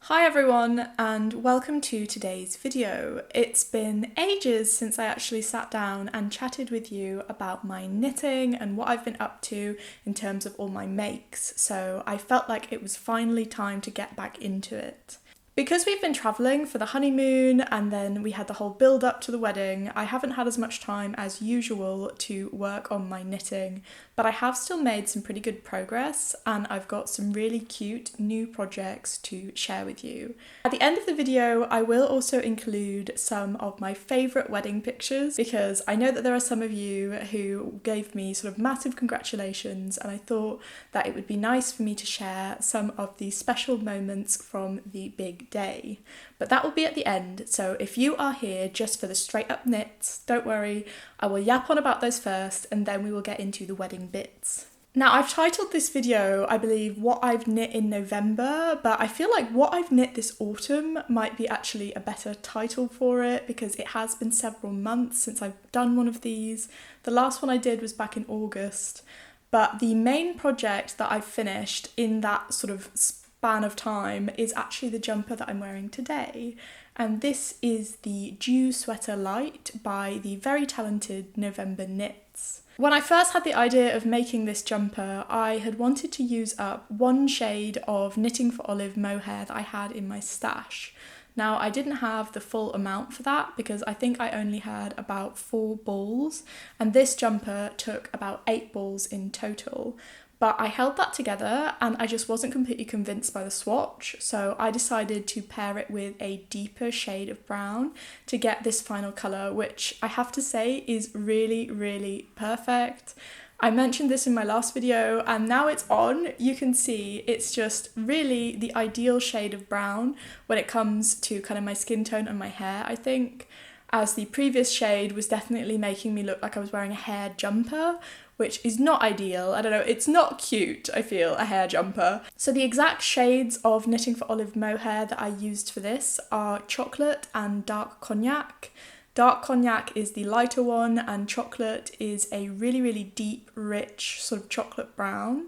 Hi everyone and welcome to today's video. It's been ages since I actually sat down and chatted with you about my knitting and what I've been up to in terms of all my makes, so I felt like it was finally time to get back into it. Because we've been travelling for the honeymoon and then we had the whole build up to the wedding, I haven't had as much time as usual to work on my knitting, but I have still made some pretty good progress and I've got some really cute new projects to share with you. At the end of the video, I will also include some of my favourite wedding pictures because I know that there are some of you who gave me sort of massive congratulations, and I thought that it would be nice for me to share some of the special moments from the big day. But that will be at the end, so if you are here just for the straight up knits, don't worry, I will yap on about those first and then we will get into the wedding bits. Now, I've titled this video, I believe, What I've Knit in November, but I feel like What I've Knit this autumn might be actually a better title for it because it has been several months since I've done one of these. The last one I did was back in August, but the main project that I've finished in that sort of span of time is actually the jumper that I'm wearing today. And this is the Joo Sweater Light by the very talented November Knits. When I first had the idea of making this jumper, I had wanted to use up one shade of Knitting for Olive mohair that I had in my stash. Now, I didn't have the full amount for that because I think I only had about 4 balls, and this jumper took about 8 balls in total. But I held that together and I just wasn't completely convinced by the swatch, so I decided to pair it with a deeper shade of brown to get this final colour, which I have to say is really, really perfect. I mentioned this in my last video and now it's on. You can see it's just really the ideal shade of brown when it comes to kind of my skin tone and my hair, I think, as the previous shade was definitely making me look like I was wearing a hair jumper, which is not ideal. I don't know, it's not cute, I feel, a hair jumper. So the exact shades of Knitting for Olive mohair that I used for this are Chocolate and Dark Cognac. Dark Cognac is the lighter one and Chocolate is a really, really deep, rich sort of chocolate brown.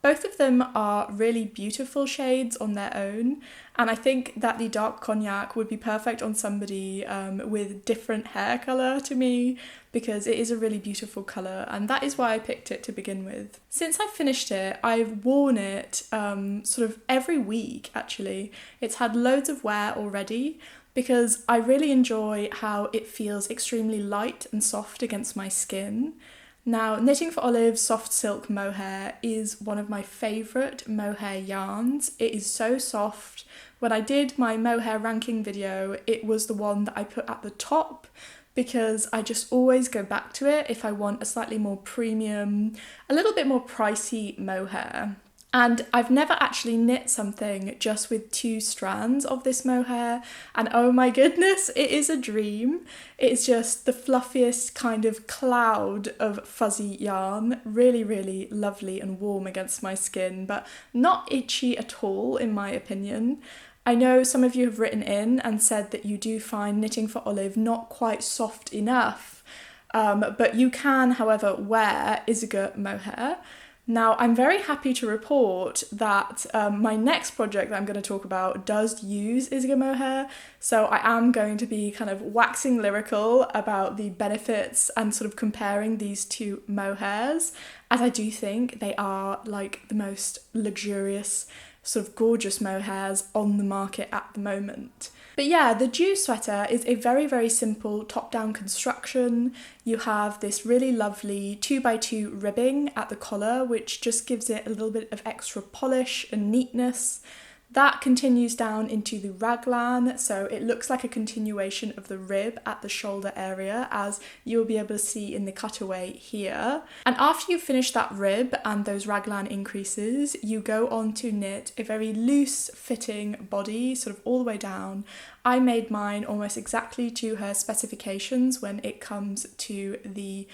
Both of them are really beautiful shades on their own, and I think that the Dark Cognac would be perfect on somebody with different hair colour to me because it is a really beautiful colour, and that is why I picked it to begin with. Since I finished it, I've worn it sort of every week actually. It's had loads of wear already because I really enjoy how it feels extremely light and soft against my skin. Now, Knitting for Olive Soft Silk Mohair is one of my favourite mohair yarns. It is so soft. When I did my mohair ranking video, it was the one that I put at the top because I just always go back to it if I want a slightly more premium, a little bit more pricey mohair. And I've never actually knit something just with 2 strands of this mohair, and oh my goodness, it is a dream. It's just the fluffiest kind of cloud of fuzzy yarn, really, really lovely and warm against my skin, but not itchy at all in my opinion. I know some of you have written in and said that you do find Knitting for Olive not quite soft enough, but you can, however, wear Isager mohair. Now, I'm very happy to report that my next project that I'm going to talk about does use Isager mohair, so I am going to be kind of waxing lyrical about the benefits and sort of comparing these 2 mohairs, as I do think they are like the most luxurious, sort of gorgeous mohairs on the market at the moment. But yeah, the Joo sweater is a very, very simple top-down construction. You have this really lovely 2x2 ribbing at the collar, which just gives it a little bit of extra polish and neatness. That continues down into the raglan, so it looks like a continuation of the rib at the shoulder area, as you'll be able to see in the cutaway here. And after you finish that rib and those raglan increases, you go on to knit a very loose fitting body, sort of all the way down. I made mine almost exactly to her specifications when it comes to the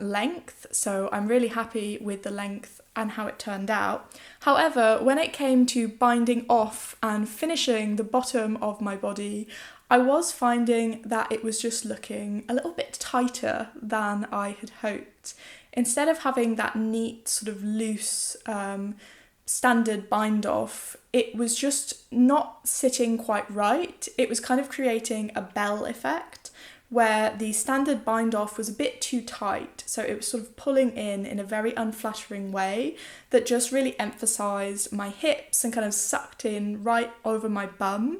length, so I'm really happy with the length and how it turned out. However, when it came to binding off and finishing the bottom of my body, I was finding that it was just looking a little bit tighter than I had hoped. Instead of having that neat sort of loose standard bind off, it was just not sitting quite right. It was kind of creating a bell effect where the standard bind off was a bit too tight, so it was sort of pulling in a very unflattering way that just really emphasised my hips and kind of sucked in right over my bum,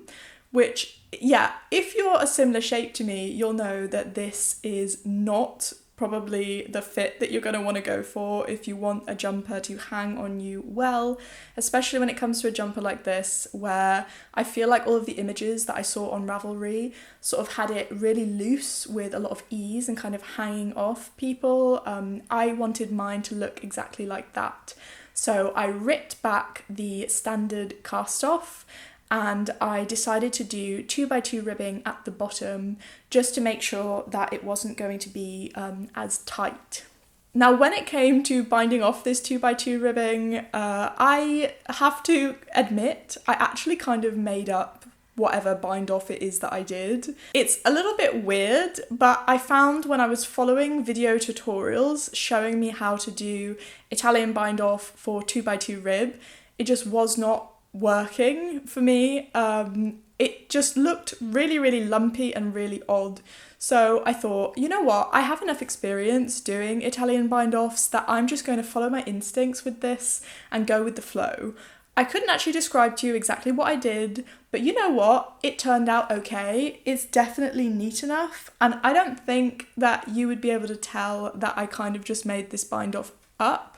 which, yeah, if you're a similar shape to me, you'll know that this is not probably the fit that you're going to want to go for if you want a jumper to hang on you well, especially when it comes to a jumper like this, where I feel like all of the images that I saw on Ravelry sort of had it really loose with a lot of ease and kind of hanging off people. I wanted mine to look exactly like that. So I ripped back the standard cast off and I decided to do 2x2 ribbing at the bottom just to make sure that it wasn't going to be as tight. Now, when it came to binding off this 2x2 ribbing, I have to admit I actually kind of made up whatever bind off it is that I did. It's a little bit weird, but I found when I was following video tutorials showing me how to do Italian bind off for 2x2 rib, it just was not working for me. It just looked really, really lumpy and really odd. So I thought, you know what, I have enough experience doing Italian bind-offs that I'm just going to follow my instincts with this and go with the flow. I couldn't actually describe to you exactly what I did, but you know what, it turned out okay. It's definitely neat enough, and I don't think that you would be able to tell that I kind of just made this bind-off up.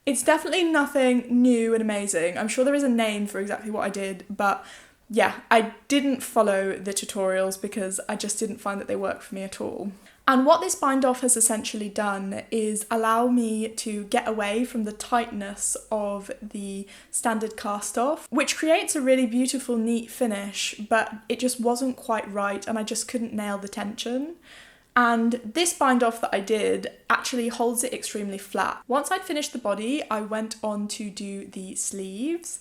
It's definitely nothing new and amazing. I'm sure there is a name for exactly what I did, but yeah, I didn't follow the tutorials because I just didn't find that they worked for me at all. And what this bind off has essentially done is allow me to get away from the tightness of the standard cast off, which creates a really beautiful, neat finish, but it just wasn't quite right and I just couldn't nail the tension. And this bind off that I did actually holds it extremely flat. Once I'd finished the body, I went on to do the sleeves,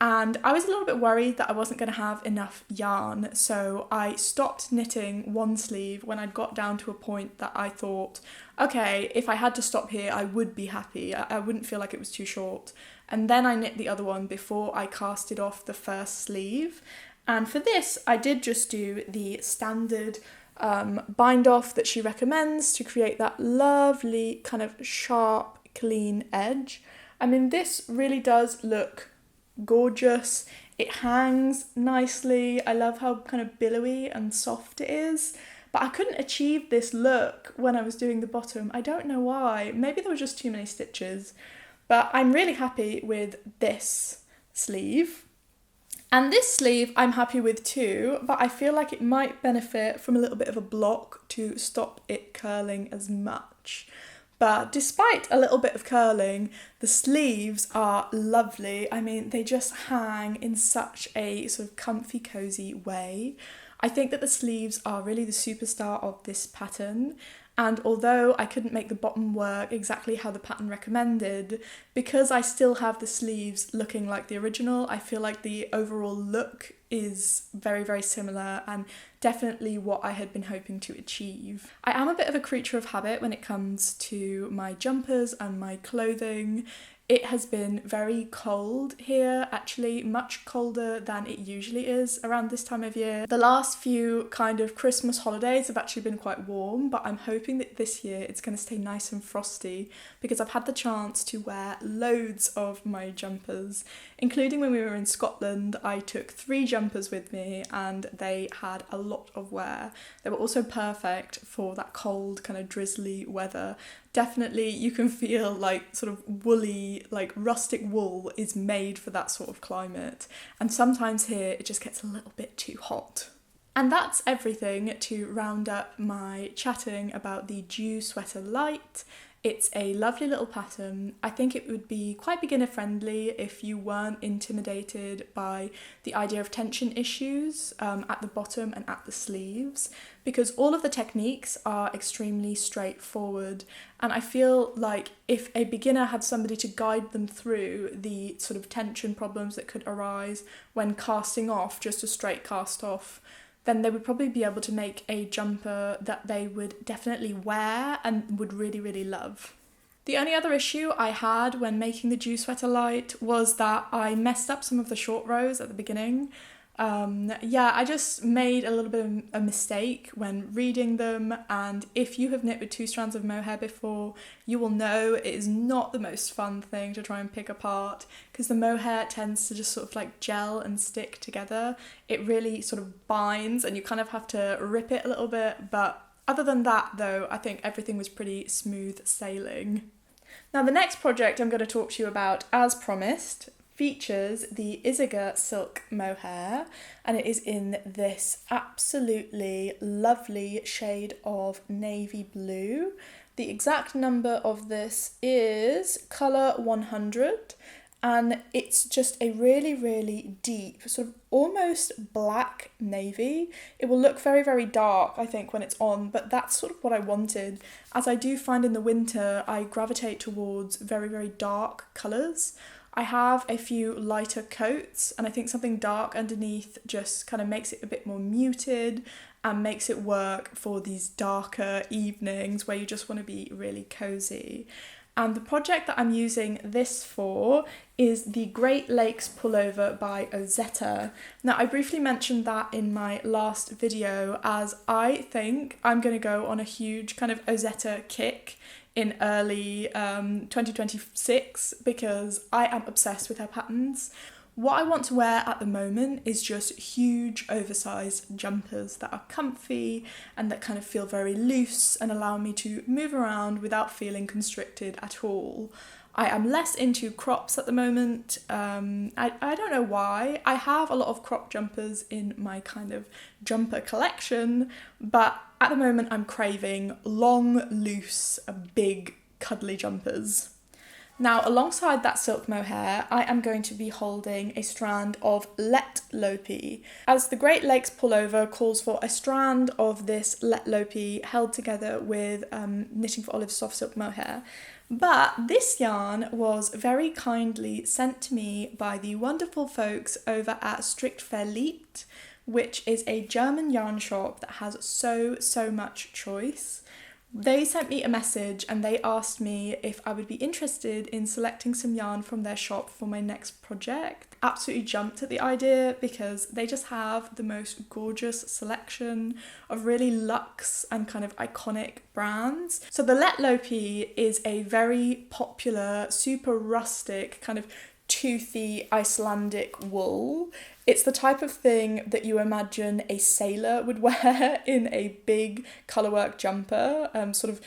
and I was a little bit worried that I wasn't going to have enough yarn, so I stopped knitting one sleeve when I'd got down to a point that I thought, okay, if I had to stop here, I would be happy. I wouldn't feel like it was too short. And then I knit the other one before I casted off the first sleeve. And for this, I did just do the standard bind off that she recommends to create that lovely kind of sharp, clean edge. I mean, this really does look gorgeous. It hangs nicely. I love how kind of billowy and soft it is, but I couldn't achieve this look when I was doing the bottom. I don't know why. Maybe there were just too many stitches, but I'm really happy with this sleeve. And this sleeve I'm happy with too, but I feel like it might benefit from a little bit of a block to stop it curling as much. But despite a little bit of curling, the sleeves are lovely. I mean, they just hang in such a sort of comfy, cozy way. I think that the sleeves are really the superstar of this pattern. And although I couldn't make the bottom work exactly how the pattern recommended, because I still have the sleeves looking like the original, I feel like the overall look is very, very similar and definitely what I had been hoping to achieve. I am a bit of a creature of habit when it comes to my jumpers and my clothing. It has been very cold here, actually much colder than it usually is around this time of year. The last few kind of Christmas holidays have actually been quite warm, but I'm hoping that this year it's going to stay nice and frosty because I've had the chance to wear loads of my jumpers, including when we were in Scotland. I took 3 jumpers with me and they had a lot of wear. They were also perfect for that cold kind of drizzly weather. Definitely you can feel like sort of woolly, like rustic wool is made for that sort of climate. And sometimes here it just gets a little bit too hot. And that's everything to round up my chatting about the Joo Sweater Light. It's a lovely little pattern. I think it would be quite beginner friendly if you weren't intimidated by the idea of tension issues at the bottom and at the sleeves, because all of the techniques are extremely straightforward, and I feel like if a beginner had somebody to guide them through the sort of tension problems that could arise when casting off just a straight cast off, then they would probably be able to make a jumper that they would definitely wear and would really, really love. The only other issue I had when making the Joo Sweater Light was that I messed up some of the short rows at the beginning. I just made a little bit of a mistake when reading them, and if you have knit with 2 strands of mohair before, you will know it is not the most fun thing to try and pick apart, because the mohair tends to just sort of like gel and stick together. It really sort of binds and you kind of have to rip it a little bit, but other than that though, I think everything was pretty smooth sailing. Now the next project I'm going to talk to you about, as promised, features the Isager silk mohair, and it is in this absolutely lovely shade of navy blue. The exact number of this is colour 100, and it's just a really, really deep, sort of almost black navy. It will look very, very dark, I think, when it's on, but that's sort of what I wanted, as I do find in the winter I gravitate towards very, very dark colours. I have a few lighter coats, and I think something dark underneath just kind of makes it a bit more muted and makes it work for these darker evenings where you just want to be really cozy. And the project that I'm using this for is the Great Lakes Pullover by Ozetta. Now, I briefly mentioned that in my last video, as I think I'm going to go on a huge kind of Ozetta kick in early 2026, because I am obsessed with her patterns. What I want to wear at the moment is just huge oversized jumpers that are comfy and that kind of feel very loose and allow me to move around without feeling constricted at all. I am less into crops at the moment. I don't know why. I have a lot of crop jumpers in my kind of jumper collection, but at the moment I'm craving long, loose, big, cuddly jumpers. Now, alongside that silk mohair, I am going to be holding a strand of Lettlopi, as the Great Lakes Pullover calls for a strand of this Lettlopi held together with Knitting for Olive soft silk mohair. But this yarn was very kindly sent to me by the wonderful folks over at Strict Verliebt, which is a German yarn shop that has so much choice. They sent me a message and they asked me if I would be interested in selecting some yarn from their shop for my next project. Absolutely jumped at the idea because they just have the most gorgeous selection of really luxe and kind of iconic brands. So the Lettlopi is a very popular, super rustic, kind of toothy Icelandic wool. It's the type of thing that you imagine a sailor would wear in a big colourwork jumper, sort of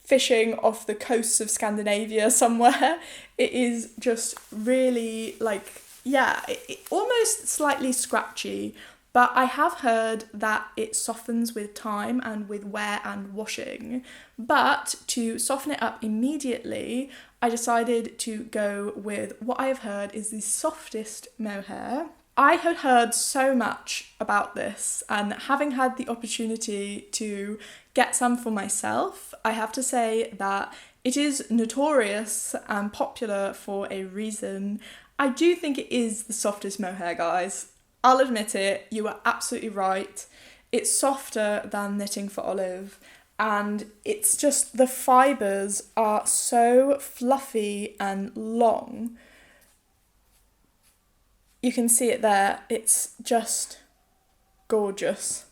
fishing off the coasts of Scandinavia somewhere. It is just really almost slightly scratchy, but I have heard that it softens with time and with wear and washing. But to soften it up immediately, I decided to go with what I have heard is the softest mohair. I had heard so much about this, and having had the opportunity to get some for myself, I have to say that it is notorious and popular for a reason. I do think it is the softest mohair, guys. I'll admit it, you are absolutely right. It's softer than Knitting for Olive, and it's just, the fibres are so fluffy and long. You can see it there, it's just gorgeous.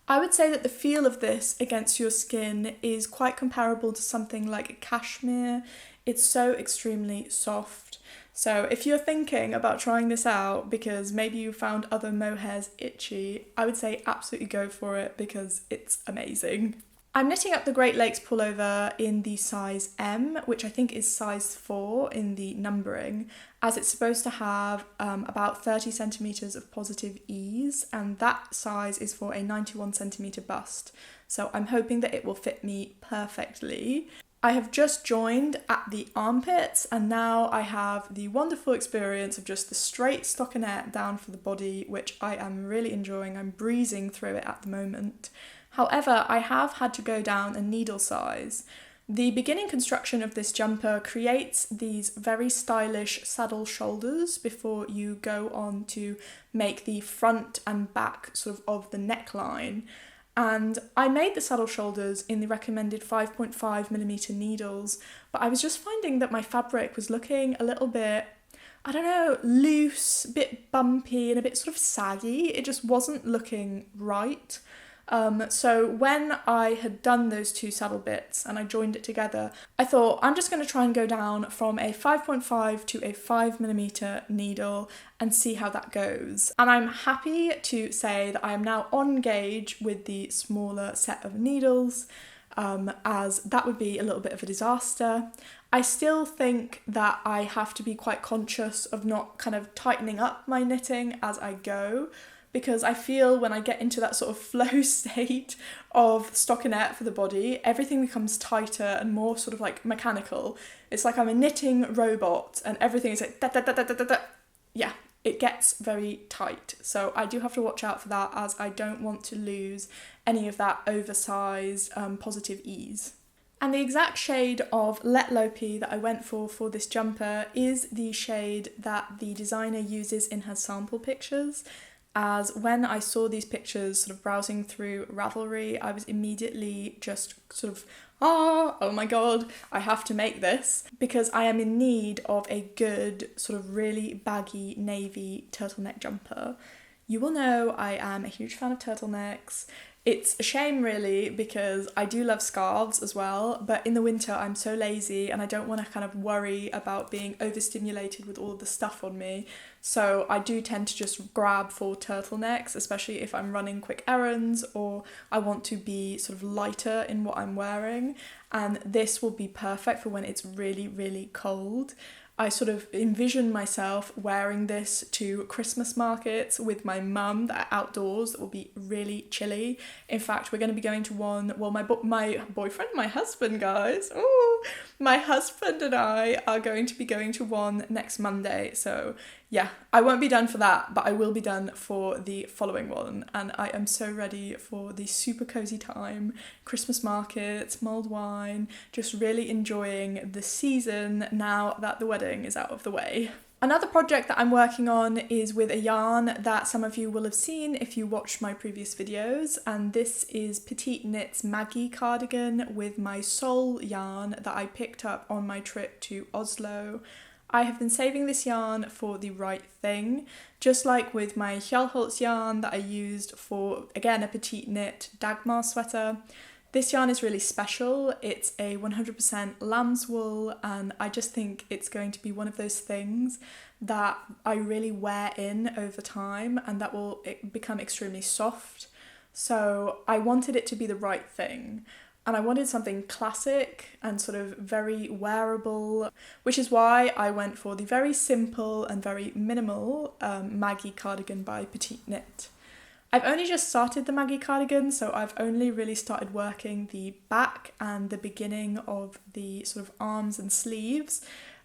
I would say that the feel of this against your skin is quite comparable to something like cashmere. It's so extremely soft. So if you're thinking about trying this out because maybe you found other mohairs itchy, I would say absolutely go for it because it's amazing. I'm knitting up the Great Lakes Pullover in the size M, which I think is size 4 in the numbering, as it's supposed to have about 30 centimetres of positive ease, and that size is for a 91 centimetre bust. So I'm hoping that it will fit me perfectly. I have just joined at the armpits, and now I have the wonderful experience of just the straight stockinette down for the body, which I am really enjoying. I'm breezing through it at the moment. However, I have had to go down a needle size. The beginning construction of this jumper creates these very stylish saddle shoulders before you go on to make the front and back sort of the neckline. And I made the saddle shoulders in the recommended 5.5mm needles, but I was just finding that my fabric was looking a little bit, I don't know, loose, a bit bumpy and a bit sort of saggy. It just wasn't looking right. So when I had done those two saddle bits and I joined it together, I thought I'm just going to try and go down from a 5.5 to a 5mm needle and see how that goes. And I'm happy to say that I am now on gauge with the smaller set of needles, as that would be a little bit of a disaster. I still think that I have to be quite conscious of not kind of tightening up my knitting as I go, because I feel when I get into that sort of flow state of stockinette for the body, everything becomes tighter and more sort of like mechanical. It's like I'm a knitting robot and everything is like da da da da da da da. Yeah, it gets very tight. So I do have to watch out for that, as I don't want to lose any of that oversized positive ease. And the exact shade of Lettlopi that I went for this jumper is the shade that the designer uses in her sample pictures. As when I saw these pictures sort of browsing through Ravelry, I was immediately just sort of, oh my god, I have to make this, because I am in need of a good sort of really baggy navy turtleneck jumper. You will know I am a huge fan of turtlenecks. It's a shame really, because I do love scarves as well, but in the winter I'm so lazy and I don't want to kind of worry about being overstimulated with all of the stuff on me. So I do tend to just grab for turtlenecks, especially if I'm running quick errands or I want to be sort of lighter in what I'm wearing. And this will be perfect for when it's really, really cold. I sort of envision myself wearing this to Christmas markets with my mum that are outdoors, that will be really chilly. In fact, we're going to be going to one, well, my boyfriend, my husband, guys, my husband and I are going to be going to one next Monday. So yeah, I won't be done for that, but I will be done for the following one. And I am so ready for the super cozy time, Christmas markets, mulled wine, just really enjoying the season now that the wedding is out of the way. Another project that I'm working on is with a yarn that some of you will have seen if you watched my previous videos, and this is Petite Knit's Maggie cardigan with my Sol yarn that I picked up on my trip to Oslo. I have been saving this yarn for the right thing, just like with my Hillesvag yarn that I used for, again, a Petite Knit Dagmar sweater. This yarn is really special. It's a 100% lamb's wool, and I just think it's going to be one of those things that I really wear in over time and that will become extremely soft. So I wanted it to be the right thing. And I wanted something classic and sort of very wearable, which is why I went for the very simple and very minimal Maggie cardigan by Petite Knit. I've only just started the Maggie cardigan, so I've only really started working the back and the beginning of the sort of arms and sleeves.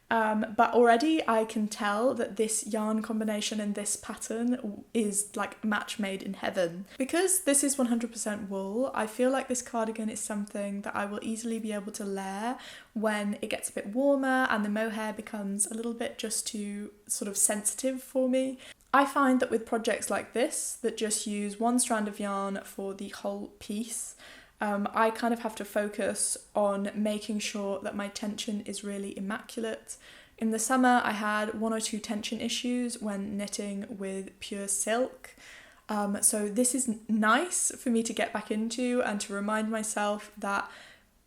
But already I can tell that this yarn combination and this pattern is like match made in heaven. Because this is 100% wool, I feel like this cardigan is something that I will easily be able to layer when it gets a bit warmer and the mohair becomes a little bit just too sort of sensitive for me. I find that with projects like this that just use one strand of yarn for the whole piece, I kind of have to focus on making sure that my tension is really immaculate. In the summer, I had one or two tension issues when knitting with pure silk. So this is nice for me to get back into and to remind myself that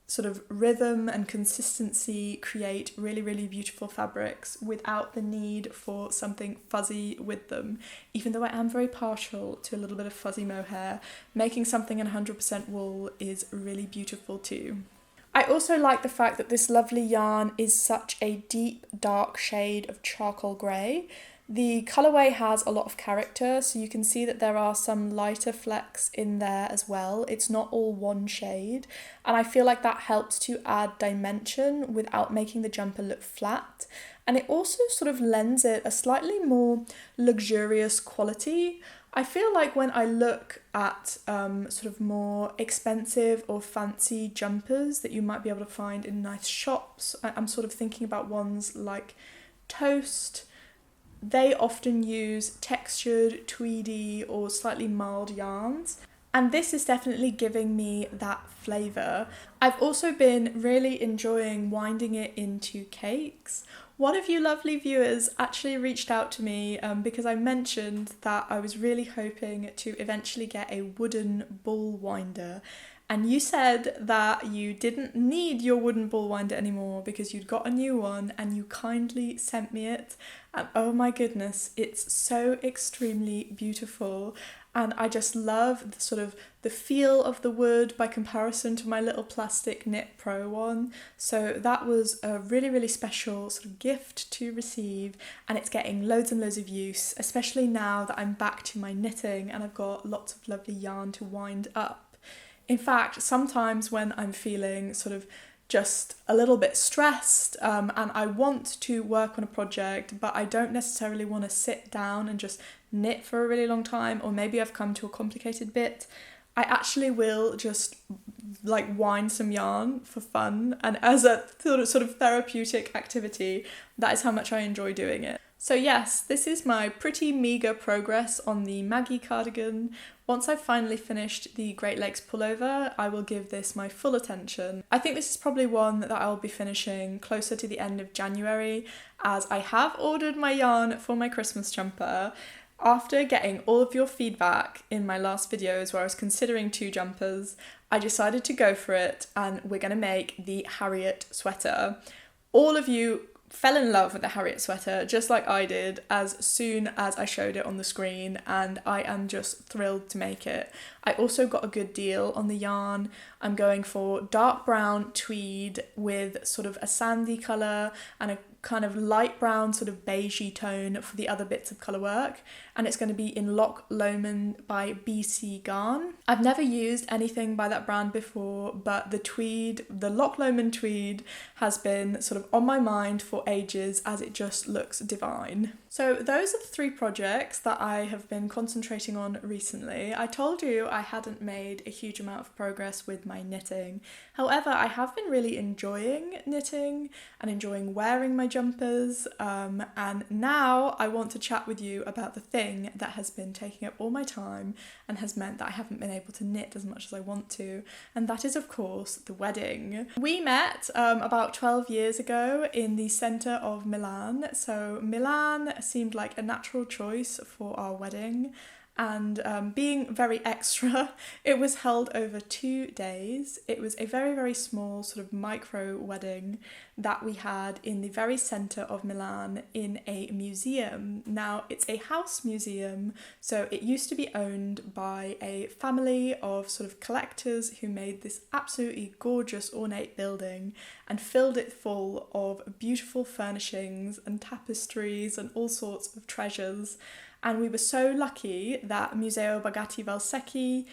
sort of rhythm and consistency create really, really beautiful fabrics without the need for something fuzzy with them. Even though I am very partial to a little bit of fuzzy mohair, making something in 100% wool is really beautiful too. I also like the fact that this lovely yarn is such a deep, dark shade of charcoal grey. The colourway has a lot of character, so you can see that there are some lighter flecks in there as well. It's not all one shade, and I feel like that helps to add dimension without making the jumper look flat. And it also sort of lends it a slightly more luxurious quality. I feel like when I look at sort of more expensive or fancy jumpers that you might be able to find in nice shops, I'm sort of thinking about ones like Toast. They often use textured, tweedy or slightly mild yarns. And this is definitely giving me that flavour. I've also been really enjoying winding it into cakes. One of you lovely viewers actually reached out to me because I mentioned that I was really hoping to eventually get a wooden ball winder. And you said that you didn't need your wooden ball winder anymore because you'd got a new one, and you kindly sent me it. And oh my goodness, it's so extremely beautiful. And I just love the sort of the feel of the wood by comparison to my little plastic Knit Pro one. So that was a really, really special sort of gift to receive, and it's getting loads and loads of use, especially now that I'm back to my knitting and I've got lots of lovely yarn to wind up. In fact, sometimes when I'm feeling sort of just a little bit stressed and I want to work on a project, but I don't necessarily want to sit down and just knit for a really long time, or maybe I've come to a complicated bit, I actually will just like wind some yarn for fun and as a sort of therapeutic activity. That is how much I enjoy doing it. So yes, this is my pretty meagre progress on the Maggie cardigan. Once I've finally finished the Great Lakes pullover, I will give this my full attention. I think this is probably one that I'll be finishing closer to the end of January, as I have ordered my yarn for my Christmas jumper. After getting all of your feedback in my last videos where I was considering 2 jumpers, I decided to go for it, and we're going to make the Harriet sweater. All of you fell in love with the Harriet sweater just like I did as soon as I showed it on the screen, and I am just thrilled to make it. I also got a good deal on the yarn. I'm going for dark brown tweed with sort of a sandy colour and a kind of light brown sort of beigey tone for the other bits of colour work, and it's going to be in Loch Lomond by BC Garn. I've never used anything by that brand before, but the Loch Lomond tweed has been sort of on my mind for ages as it just looks divine. So those are the 3 projects that I have been concentrating on recently. I told you I hadn't made a huge amount of progress with my knitting. However, I have been really enjoying knitting and enjoying wearing my jumpers, and now I want to chat with you about the thing that has been taking up all my time and has meant that I haven't been able to knit as much as I want to, and that is of course the wedding. We met about 12 years ago in the centre of Milan, so Milan seemed like a natural choice for our wedding. And being very extra, it was held over 2 days. It was a very, very small sort of micro wedding that we had in the very centre of Milan in a museum. Now, it's a house museum, so it used to be owned by a family of sort of collectors who made this absolutely gorgeous ornate building and filled it full of beautiful furnishings and tapestries and all sorts of treasures. And we were so lucky that Museo Bagatti Valsecchi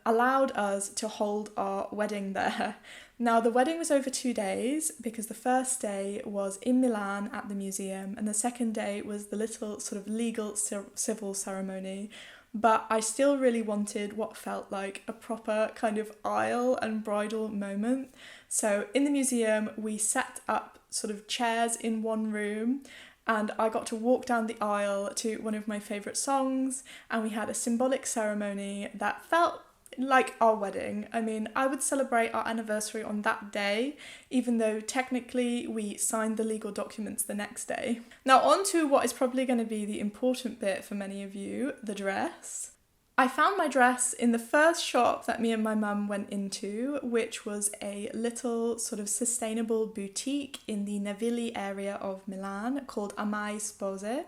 allowed us to hold our wedding there. Now, the wedding was over 2 days because the first day was in Milan at the museum and the second day was the little sort of legal civil ceremony. But I still really wanted what felt like a proper kind of aisle and bridal moment. So in the museum, we set up sort of chairs in one room, and I got to walk down the aisle to one of my favourite songs, and we had a symbolic ceremony that felt like our wedding. I mean, I would celebrate our anniversary on that day, even though technically we signed the legal documents the next day. Now on to what is probably going to be the important bit for many of you, the dress. I found my dress in the first shop that me and my mum went into, which was a little sort of sustainable boutique in the Navili area of Milan called Amai Spose.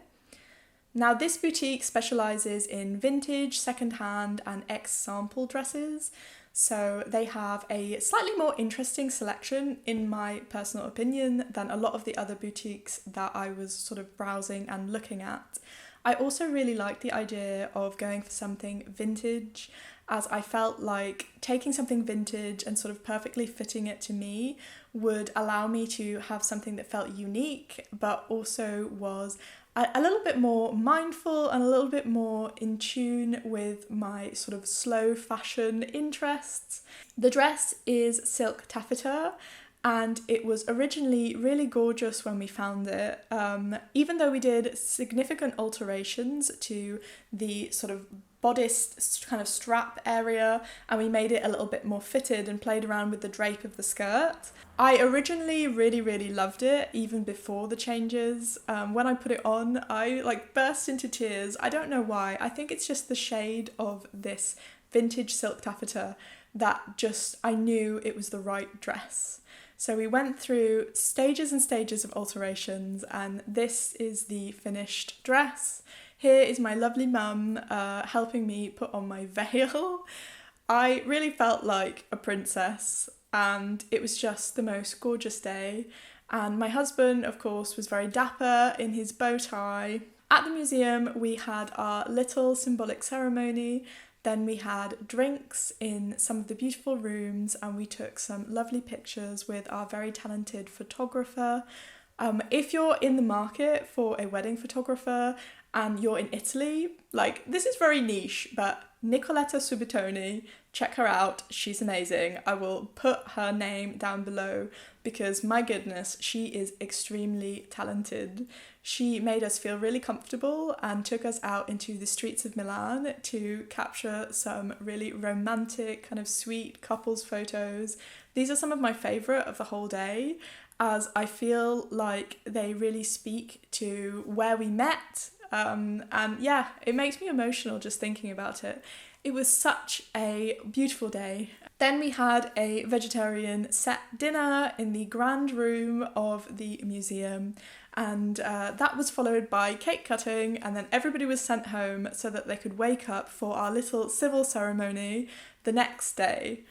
Now this boutique specialises in vintage, second-hand and ex-sample dresses, so they have a slightly more interesting selection in my personal opinion than a lot of the other boutiques that I was sort of browsing and looking at. I also really liked the idea of going for something vintage, as I felt like taking something vintage and sort of perfectly fitting it to me would allow me to have something that felt unique but also was a little bit more mindful and a little bit more in tune with my sort of slow fashion interests. The dress is silk taffeta, and it was originally really gorgeous when we found it. Even though we did significant alterations to the sort of bodice kind of strap area, and we made it a little bit more fitted and played around with the drape of the skirt. I originally really loved it even before the changes. When I put it on, I like burst into tears. I don't know why. I think it's just the shade of this vintage silk taffeta that just, I knew it was the right dress. So we went through stages and stages of alterations, and this is the finished dress. Here is my lovely mum helping me put on my veil. I really felt like a princess, and it was just the most gorgeous day. And my husband, of course, was very dapper in his bow tie. At the museum, we had our little symbolic ceremony. Then we had drinks in some of the beautiful rooms, and we took some lovely pictures with our very talented photographer. If you're in the market for a wedding photographer and you're in Italy, like, this is very niche, but Nicoletta Subitoni, check her out, she's amazing. I will put her name down below because, my goodness, she is extremely talented. She made us feel really comfortable and took us out into the streets of Milan to capture some really romantic, kind of sweet couples photos. These are some of my favourite of the whole day, as I feel like they really speak to where we met. And yeah, it makes me emotional just thinking about it. It was such a beautiful day. Then we had a vegetarian set dinner in the grand room of the museum, and that was followed by cake cutting, and then everybody was sent home so that they could wake up for our little civil ceremony the next day.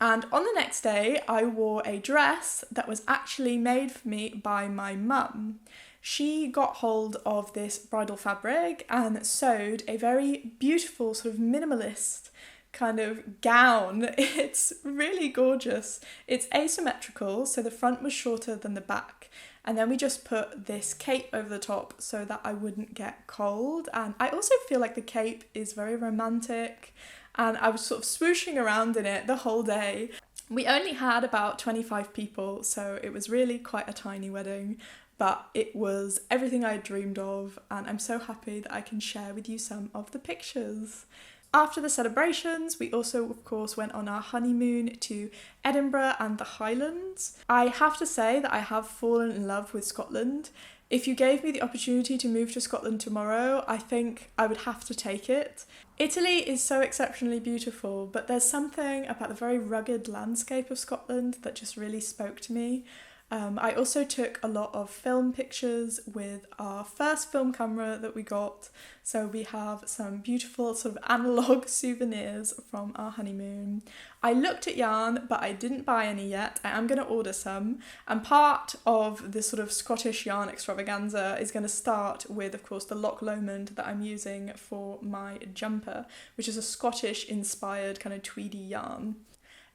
And on the next day, I wore a dress that was actually made for me by my mum. She got hold of this bridal fabric and sewed a very beautiful sort of minimalist kind of gown. It's really gorgeous. It's asymmetrical, so the front was shorter than the back. And then we just put this cape over the top so that I wouldn't get cold. And I also feel like the cape is very romantic, and I was sort of swooshing around in it the whole day. We only had about 25 people, so it was really quite a tiny wedding. But it was everything I dreamed of, and I'm so happy that I can share with you some of the pictures. After the celebrations, we also, of course, went on our honeymoon to Edinburgh and the Highlands. I have to say that I have fallen in love with Scotland. If you gave me the opportunity to move to Scotland tomorrow, I think I would have to take it. Italy is so exceptionally beautiful, but there's something about the very rugged landscape of Scotland that just really spoke to me. I also took a lot of film pictures with our first film camera that we got, so we have some beautiful sort of analogue souvenirs from our honeymoon. I looked at yarn, but I didn't buy any yet. I am going to order some, and part of this sort of Scottish yarn extravaganza is going to start with, of course, the Loch Lomond that I'm using for my jumper, which is a Scottish inspired kind of tweedy yarn.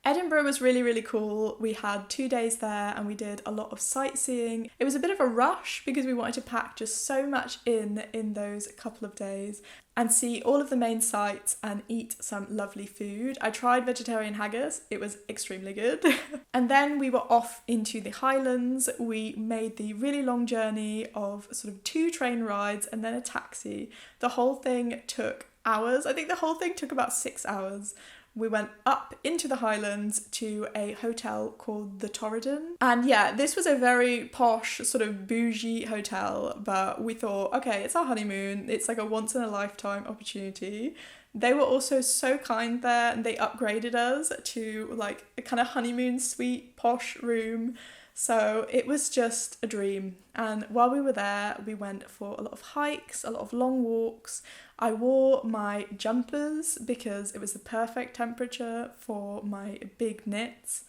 Edinburgh was really cool. We had 2 days there and we did a lot of sightseeing. It was a bit of a rush because we wanted to pack just so much in those couple of days and see all of the main sites and eat some lovely food. I tried vegetarian haggis, it was extremely good. And then we were off into the Highlands. We made the really long journey of sort of 2 train rides and then a taxi. The whole thing took hours. I think the whole thing took about 6 hours. We went up into the Highlands to a hotel called the Torridon. And yeah, this was a very posh, sort of bougie hotel, but we thought, okay, it's our honeymoon. It's like a once in a lifetime opportunity. They were also so kind there, and they upgraded us to like a kind of honeymoon suite, posh room. So it was just a dream. And while we were there, we went for a lot of hikes, a lot of long walks. I wore my jumpers because it was the perfect temperature for my big knits.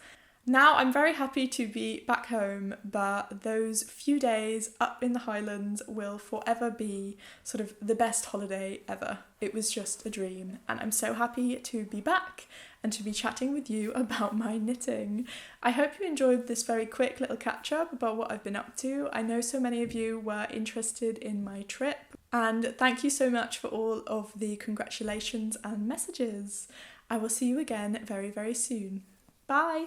Now I'm very happy to be back home, but those few days up in the Highlands will forever be sort of the best holiday ever. It was just a dream, and I'm so happy to be back and to be chatting with you about my knitting. I hope you enjoyed this very quick little catch up about what I've been up to. I know so many of you were interested in my trip, and thank you so much for all of the congratulations and messages. I will see you again very soon. Bye!